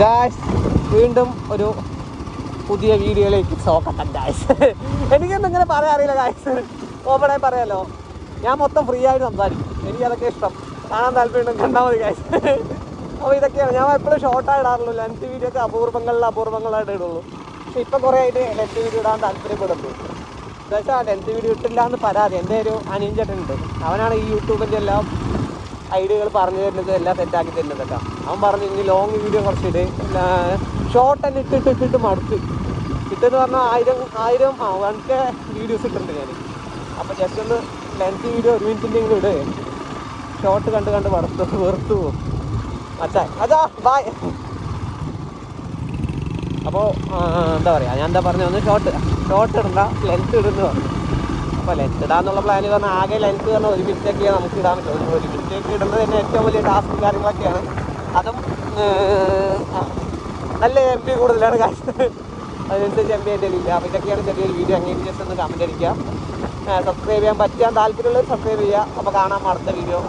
Guys വീണ്ടും ഒരു പുതിയ വീഡിയോയിലേക്ക് സ്വാഗതം ഗായ്സ്. എനിക്കൊന്നും ഇങ്ങനെ പറയാൻ അറിയില്ല ഗായ്സ്, ഓപ്പണായി പറയാലോ. ഞാൻ മൊത്തം ഫ്രീ ആയിട്ട് സംസാരിക്കും, എനിക്കതൊക്കെ ഇഷ്ടം. കാണാൻ താല്പര്യം കണ്ടാൽ മതി ഗായ്സ്. അപ്പോൾ ഇതൊക്കെയാണ് ഞാൻ എപ്പോഴും ഷോർട്ടായി ഇടാറുള്ളൂ. ലെങ്ത് വീഡിയോ ഒക്കെ അപൂർവങ്ങളായിട്ട് ഇടുള്ളൂ. പക്ഷേ ഇപ്പോൾ കുറേ ആയിട്ട് ലെങ്ത് വീഡിയോ ഇടാൻ താല്പര്യപ്പെടുന്നു. എന്താ ലെങ്ത് വീഡിയോ ഇട്ടില്ല എന്ന് പരാതി. എൻ്റെ ഒരു അനിയൻ ചേട്ടനുണ്ട്, അവനാണ് ഈ യൂട്യൂബിൻ്റെ എല്ലാം ഐഡിയകൾ പറഞ്ഞു തരുന്നത്, എല്ലാം സെറ്റാക്കി തരുന്നത് കേട്ടോ. അവൻ പറഞ്ഞു ഇനി ലോങ് വീഡിയോ കുറച്ചിട്ട് ഷോർട്ട് തന്നെ ഇട്ടിട്ട് മടുത്ത് ഇട്ടെന്ന് പറഞ്ഞാൽ 1000 1K വീഡിയോസ് ഇട്ടിട്ടുണ്ട് ഞാൻ. അപ്പോൾ ജസ്റ്റ് ഒന്ന് ലെങ്ത് വീഡിയോ 1 മിനിറ്റിൻ്റെ എങ്കിലും ഇടുക. ഷോർട്ട് കണ്ട് വെറുത്തു പോകും. അച്ഛാ ബായ്. അപ്പോൾ എന്താ പറയുക, ഞാൻ എന്താ പറഞ്ഞത്, ഒന്ന് ഷോർട്ട് ഇടണ്ട, ലെങ്ത് ഇടുന്നു പറഞ്ഞു. അപ്പോൾ ലെങ്ത് ഇടാന്നുള്ള പ്ലാന് പറഞ്ഞാൽ ആകെ ലെങ്ത് പറഞ്ഞാൽ 1 മിനിറ്റൊക്കെയാണ് നമുക്ക് ഇടാൻ പറ്റും. 1 മിനിറ്റൊക്കെ ഇടുന്നത് തന്നെ ഏറ്റവും വലിയ ടാസ്ക് കാര്യങ്ങളൊക്കെയാണ്. അതും നല്ല MB കൂടുതലാണ് കാശ്, അതിനനുസരിച്ച് MB എൻ്റെ ഇല്ല. അപ്പോൾ ഇതൊക്കെയാണ് ചെറിയൊരു വീഡിയോ. അങ്ങനെ ജസ്റ്റ് ഒന്ന് കമൻറ്റ് അടിക്കുക. സബ്സ്ക്രൈബ് ചെയ്യാൻ പറ്റാൻ താല്പര്യമുള്ളവർ സബ്സ്ക്രൈബ് ചെയ്യുക. അപ്പോൾ കാണാം അടുത്ത വീഡിയോ.